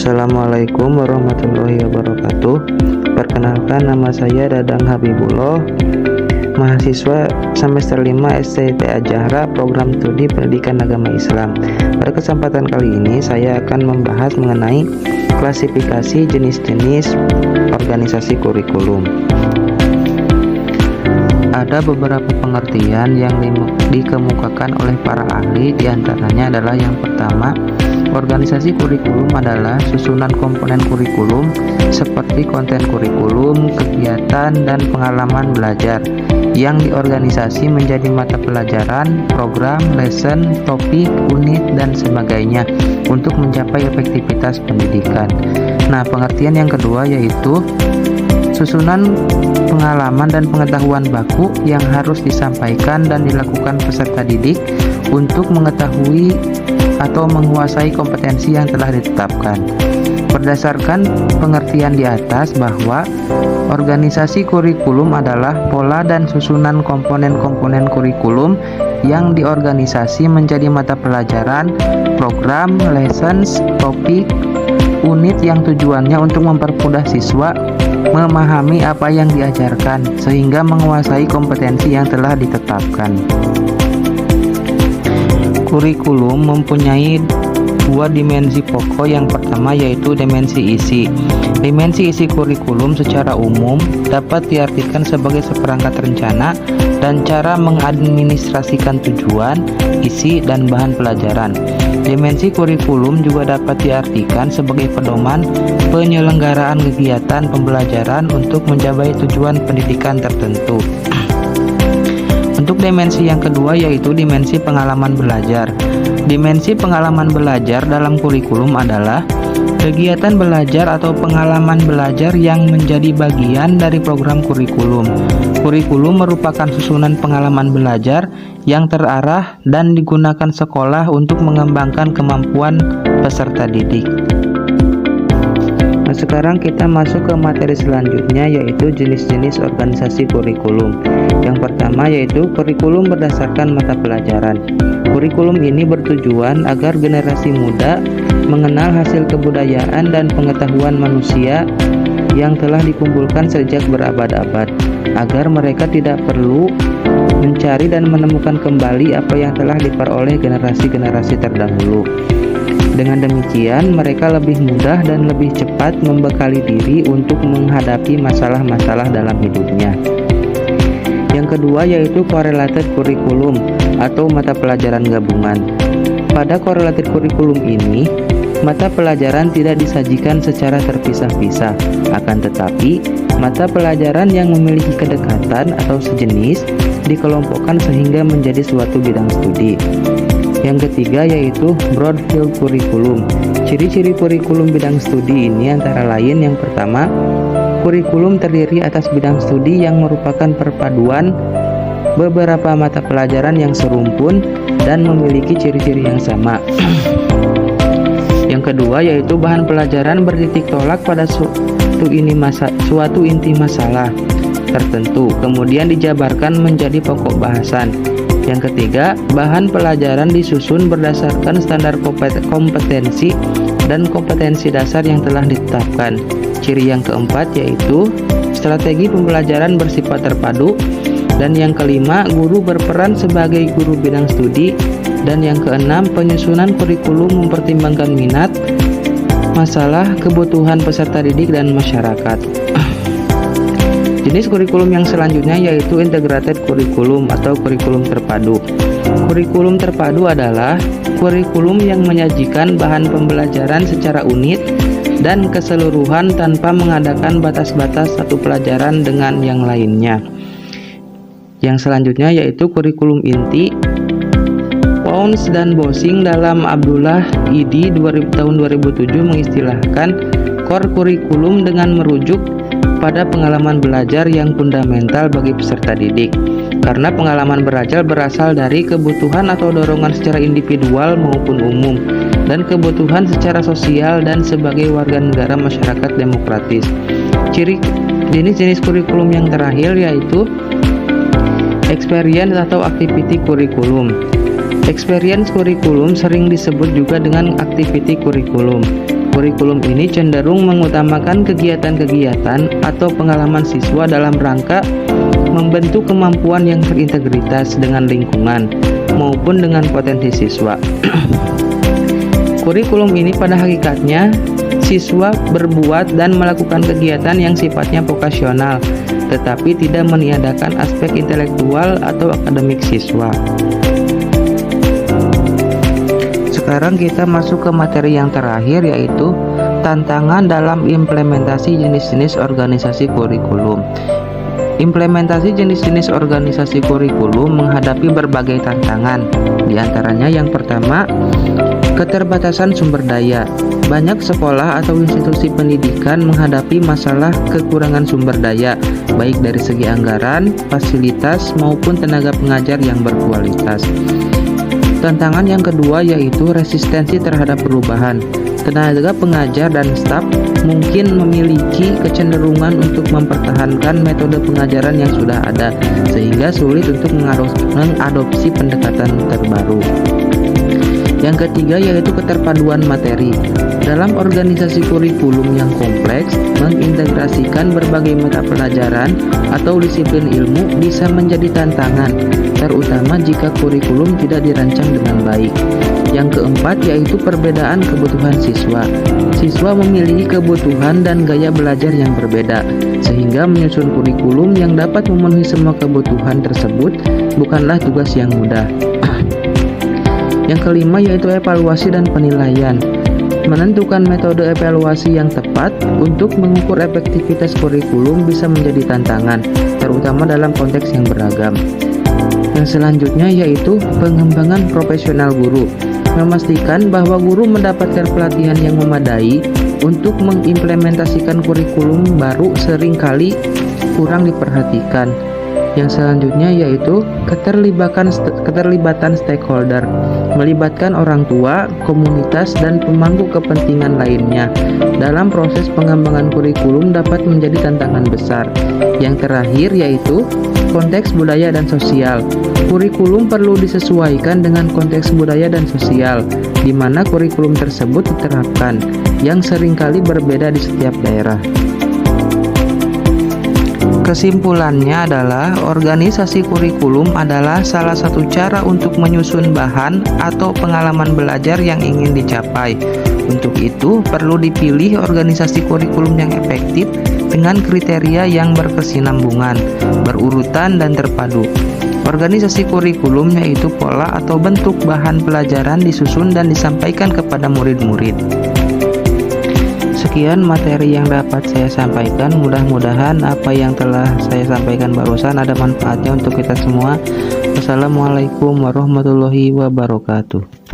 Assalamualaikum warahmatullahi wabarakatuh. Perkenalkan, nama saya Dadang Habibullah, mahasiswa semester 5 STT Al-Jahra, program studi pendidikan agama Islam. Pada kesempatan kali ini saya akan membahas mengenai klasifikasi jenis-jenis organisasi kurikulum. Ada beberapa pengertian yang dikemukakan oleh para ahli, diantaranya adalah yang pertama, organisasi kurikulum adalah susunan komponen kurikulum seperti konten kurikulum, kegiatan, dan pengalaman belajar yang diorganisasi menjadi mata pelajaran, program, lesson, topik, unit, dan sebagainya untuk mencapai efektivitas pendidikan. Nah, pengertian yang kedua yaitu susunan pengalaman dan pengetahuan baku yang harus disampaikan dan dilakukan peserta didik untuk mengetahui atau menguasai kompetensi yang telah ditetapkan. Berdasarkan pengertian di atas bahwa organisasi kurikulum adalah pola dan susunan komponen-komponen kurikulum yang diorganisasi menjadi mata pelajaran, program, lessons, topik, unit yang tujuannya untuk mempermudah siswa memahami apa yang diajarkan sehingga menguasai kompetensi yang telah ditetapkan. Kurikulum mempunyai dua dimensi pokok. Yang pertama yaitu dimensi isi. Dimensi isi kurikulum secara umum dapat diartikan sebagai seperangkat rencana dan cara mengadministrasikan tujuan, isi, dan bahan pelajaran. Dimensi kurikulum juga dapat diartikan sebagai pedoman penyelenggaraan kegiatan pembelajaran untuk mencapai tujuan pendidikan tertentu. Untuk dimensi yang kedua yaitu dimensi pengalaman belajar. Dimensi pengalaman belajar dalam kurikulum adalah kegiatan belajar atau pengalaman belajar yang menjadi bagian dari program kurikulum. Kurikulum merupakan susunan pengalaman belajar yang terarah dan digunakan sekolah untuk mengembangkan kemampuan peserta didik. Nah, sekarang kita masuk ke materi selanjutnya yaitu jenis-jenis organisasi kurikulum. Yang pertama yaitu kurikulum berdasarkan mata pelajaran. Kurikulum ini bertujuan agar generasi muda mengenal hasil kebudayaan dan pengetahuan manusia yang telah dikumpulkan sejak berabad-abad, agar mereka tidak perlu mencari dan menemukan kembali apa yang telah diperoleh generasi-generasi terdahulu. Dengan demikian, mereka lebih mudah dan lebih cepat membekali diri untuk menghadapi masalah-masalah dalam hidupnya. Yang kedua yaitu correlated curriculum atau mata pelajaran gabungan. Pada correlated curriculum ini, mata pelajaran tidak disajikan secara terpisah-pisah, akan tetapi mata pelajaran yang memiliki kedekatan atau sejenis dikelompokkan sehingga menjadi suatu bidang studi. Yang ketiga yaitu broad field curriculum. Ciri-ciri kurikulum bidang studi ini antara lain yang pertama, kurikulum terdiri atas bidang studi yang merupakan perpaduan beberapa mata pelajaran yang serumpun dan memiliki ciri-ciri yang sama. Yang kedua yaitu bahan pelajaran bertitik tolak pada suatu inti masalah tertentu, kemudian dijabarkan menjadi pokok bahasan. Yang ketiga, bahan pelajaran disusun berdasarkan standar kompetensi dan kompetensi dasar yang telah ditetapkan. Ciri yang keempat yaitu strategi pembelajaran bersifat terpadu. Dan yang kelima, guru berperan sebagai guru bidang studi. Dan yang keenam, penyusunan kurikulum mempertimbangkan minat, masalah, kebutuhan peserta didik dan masyarakat. Jenis kurikulum yang selanjutnya yaitu integrated kurikulum atau kurikulum terpadu. Kurikulum terpadu adalah kurikulum yang menyajikan bahan pembelajaran secara unit dan keseluruhan tanpa mengadakan batas-batas satu pelajaran dengan yang lainnya. Yang selanjutnya yaitu kurikulum inti. Pons dan Bosing dalam Abdullah ID tahun 2007 mengistilahkan core kurikulum dengan merujuk pada pengalaman belajar yang fundamental bagi peserta didik. Karena pengalaman belajar berasal dari kebutuhan atau dorongan secara individual maupun umum dan kebutuhan secara sosial dan sebagai warga negara masyarakat demokratis. Ciri jenis-jenis kurikulum yang terakhir yaitu experience atau activity kurikulum. Experience kurikulum sering disebut juga dengan activity kurikulum. Kurikulum ini cenderung mengutamakan kegiatan-kegiatan atau pengalaman siswa dalam rangka membentuk kemampuan yang berintegritas dengan lingkungan maupun dengan potensi siswa. Kurikulum ini pada hakikatnya siswa berbuat dan melakukan kegiatan yang sifatnya vokasional, tetapi tidak meniadakan aspek intelektual atau akademik siswa. Sekarang kita masuk ke materi yang terakhir, yaitu tantangan dalam implementasi jenis-jenis organisasi kurikulum. Implementasi jenis-jenis organisasi kurikulum menghadapi berbagai tantangan. Di antaranya yang pertama, keterbatasan sumber daya. Banyak sekolah atau institusi pendidikan menghadapi masalah kekurangan sumber daya, baik dari segi anggaran, fasilitas, maupun tenaga pengajar yang berkualitas. Tantangan yang kedua yaitu resistensi terhadap perubahan. Tenaga pengajar dan staf mungkin memiliki kecenderungan untuk mempertahankan metode pengajaran yang sudah ada, sehingga sulit untuk mengadopsi pendekatan terbaru. Yang ketiga yaitu keterpaduan materi. Dalam organisasi kurikulum yang kompleks, mengintegrasikan berbagai mata pelajaran atau disiplin ilmu bisa menjadi tantangan, terutama jika kurikulum tidak dirancang dengan baik. Yang keempat yaitu perbedaan kebutuhan siswa. Siswa memiliki kebutuhan dan gaya belajar yang berbeda, sehingga menyusun kurikulum yang dapat memenuhi semua kebutuhan tersebut bukanlah tugas yang mudah. Yang kelima yaitu evaluasi dan penilaian. Menentukan metode evaluasi yang tepat untuk mengukur efektivitas kurikulum bisa menjadi tantangan, terutama dalam konteks yang beragam. Yang selanjutnya yaitu pengembangan profesional guru. Memastikan bahwa guru mendapatkan pelatihan yang memadai untuk mengimplementasikan kurikulum baru seringkali kurang diperhatikan. Yang selanjutnya yaitu keterlibatan stakeholder, melibatkan orang tua, komunitas, dan pemangku kepentingan lainnya dalam proses pengembangan kurikulum dapat menjadi tantangan besar. Yang terakhir yaitu konteks budaya dan sosial. Kurikulum perlu disesuaikan dengan konteks budaya dan sosial, di mana kurikulum tersebut diterapkan, yang seringkali berbeda di setiap daerah. Kesimpulannya adalah organisasi kurikulum adalah salah satu cara untuk menyusun bahan atau pengalaman belajar yang ingin dicapai. Untuk itu, perlu dipilih organisasi kurikulum yang efektif dengan kriteria yang berkesinambungan, berurutan, dan terpadu. Organisasi kurikulum yaitu pola atau bentuk bahan pelajaran disusun dan disampaikan kepada murid-murid. Sekian materi yang dapat saya sampaikan. Mudah-mudahan apa yang telah saya sampaikan barusan ada manfaatnya untuk kita semua. Wassalamualaikum warahmatullahi wabarakatuh.